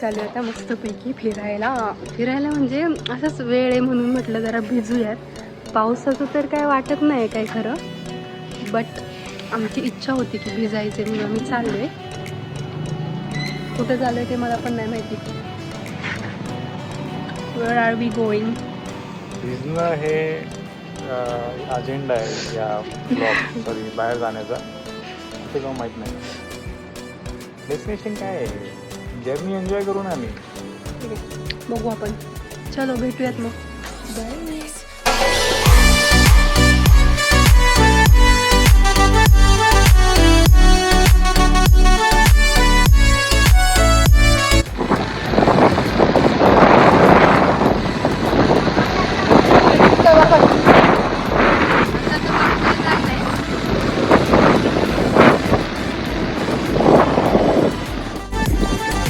चालू आहे आता मस्तपैकी फिरायला म्हणजे असंच वेळ आहे म्हणून म्हटलं जरा भिजूयात. पावसाचं तर काय वाटत नाही काय खरं, बट आमची इच्छा होती की भिजायचे म्हणून आम्ही चाललोय. कुठं चाललोय ते मला पण नाही माहिती. Where are we going? भिजणं हे अजेंडा आहे या सॉरी बाहेर जाण्याचा. ते का माहीत नाही. डेस्टिनेशन काय आहे, जर्नी एन्जॉय करू ना आम्ही. बघू आपण. चलो भेटूयात मग. बाय.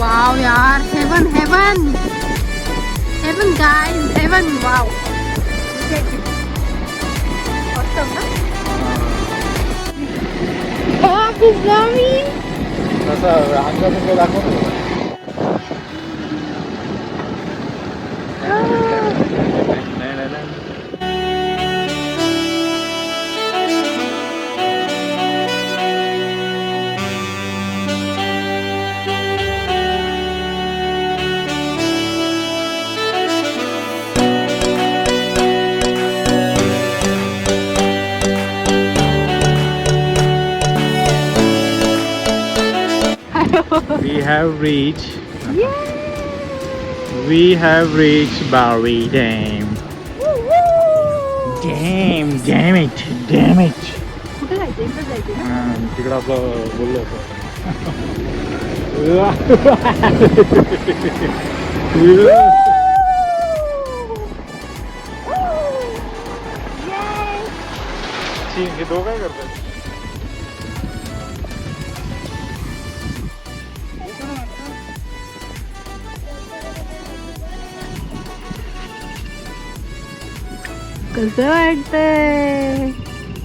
वाव यार, heaven heaven heaven guys, heaven. Wow, awesome ना. भिजला मी. तसं अंगातून दाखवतो. We have reached Bowery Dam. Damn it. कुठे जायचं? इकडे जायचं ना. तिकडं आपलं बोललो होतो. हे दोघं काय करतात? कसं वाटतंय?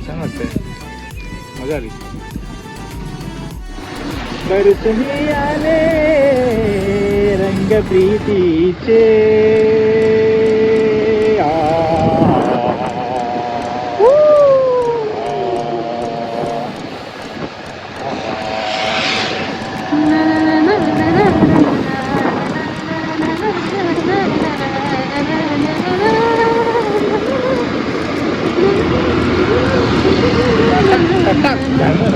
छान वाटतंय, मजा आली. बरसले आले रंग प्रीतीचे.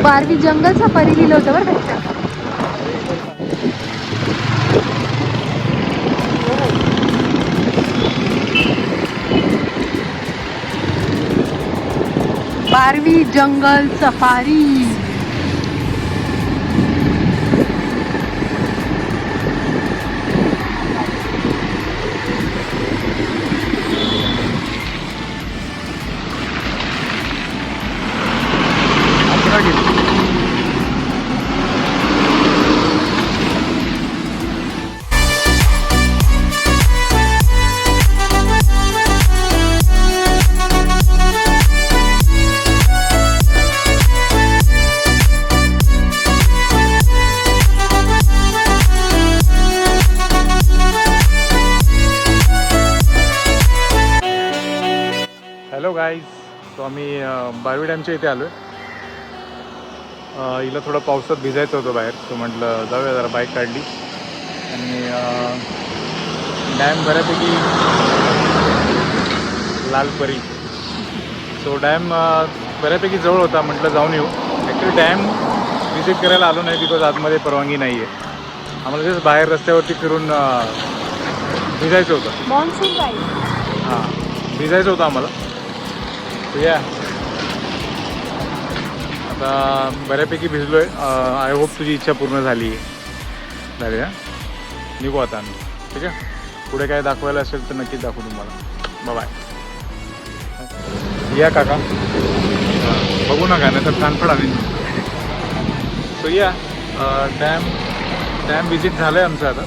बारवी जंगल सफारी लिहिलं होतं बरं का. बारवी जंगल सफारी. हॅलो गाईज, तो आम्ही बारवी डॅमच्या इथे आलो आहे. हिला थोडं पावसात भिजायचं होतं बाहेर, तो म्हटलं जाऊया जरा. बाईक काढली आणि डॅम बऱ्यापैकी लालपरी. सो डॅम बऱ्यापैकी जवळ होता, म्हटलं जाऊन येऊ. ॲक्च्युली डॅम व्हिजिट करायला आलो नाही बिकॉज आतमध्ये परवानगी नाही आहे. आम्हाला जस्ट बाहेर रस्त्यावरती फिरून भिजायचं होतं. Monsoon ride. हां, भिजायचं होतं आम्हाला. या आता बऱ्यापैकी भिजलो आहे. आय होप तुझी इच्छा पूर्ण झाली आहे. निघू आता आम्ही. ठीक आहे, पुढे काय दाखवायला असेल तर नक्कीच दाखवू तुम्हाला. बाय. या काका, बघू नका नाही तर कानफड आली. सो या डॅम विजिट झालं आहे आमचं आता.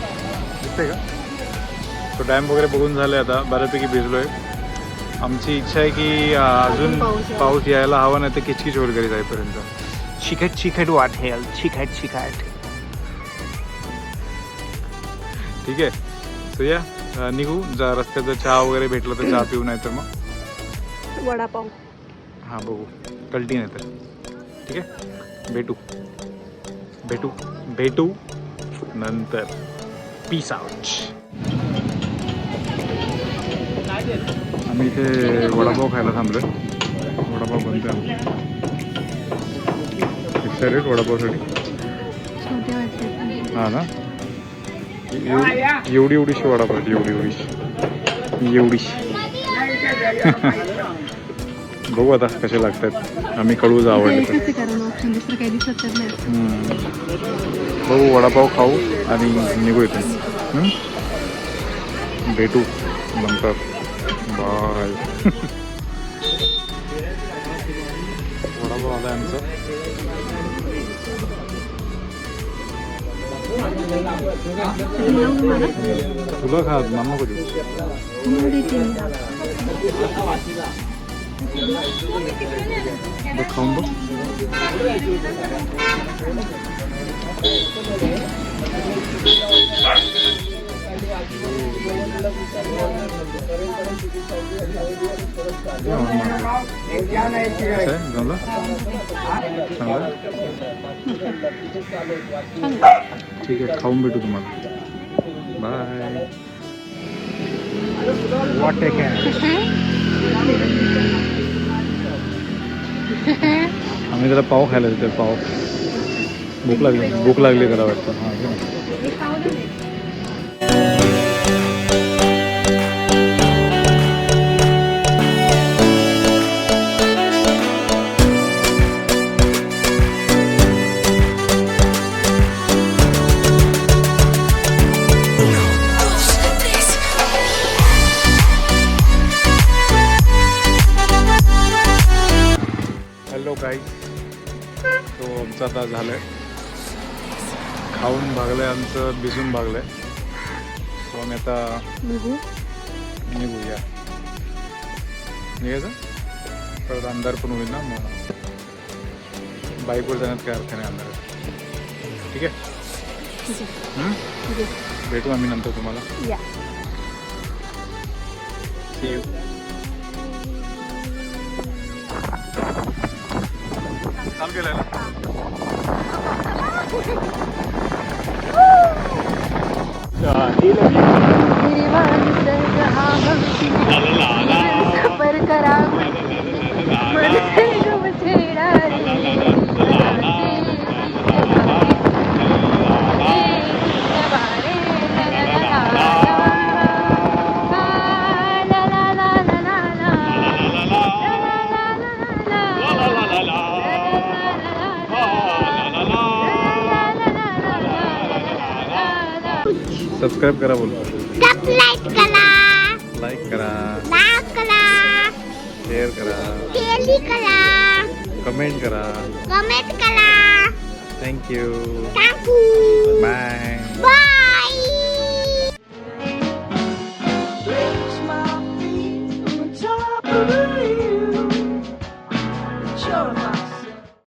दिसते का? तो डॅम वगैरे बघून झालं आहे आता. बऱ्यापैकी भिजलो आहे. आमची इच्छा आहे की अजून पाऊस यायला हवा, नाही तर किचकिच होईल घरी जाईपर्यंत. चिकट वाटेल, चिकट. ठीक आहे. सो या निघू. जा रस्त्यात जर चहा वगैरे भेटलं तर चहा पिऊ, नाही तर मग वडापाव. हां बघू कल्टी नाही तर. ठीक आहे, भेटू भेटू भेटू नंतर. Peace out. आम्ही इथे वडापाव खायला थांबलोय. वडापाव बनतोय. एक्सायटेड वडापावसाठी. छोटे वाटते. हां ना, एवढी एवढीशी वडापाव आहेत, एवढीशी. बघू आता कसे लागतात. आम्ही कळूच आवडले. कारण ऑप्शन दुसरं काही दिसत तर नाही. बघू वडापाव खाऊ आणि निघू इथून. भेटू नंतर. बाय. वडापाव आला आमचा. तुला खा, मामा नको देऊ. बघ खाऊन बघ. चांगलं ठीक आहे, खाऊन भेटू तुम्हाला. बाय. वाट आहे आम्ही जरा पाव खायला देतो. पाव भूक लागली त्याला वाटतं. Hello guys. तो आमचं आता झालं आहे, खाऊन भागलं आहे आमचं, भिजून भागलं आहे. सो आम्ही आता निघूया. निघायचं परत अंधार पण होईल ना, मग बाईकवर जाण्यात काय अर्थ नाही अंधारात. ठीक आहे, भेटू आम्ही नंतर तुम्हाला. See you. चालू केलंय ना. सबस्क्राईब करा, बोल. लाईक करा, लाईक करा, लाईक करा, शेअर करा, शेअर करा, कमेंट करा. कमेंट करा. थँक्यू. थँक्यू. बाय. बाय.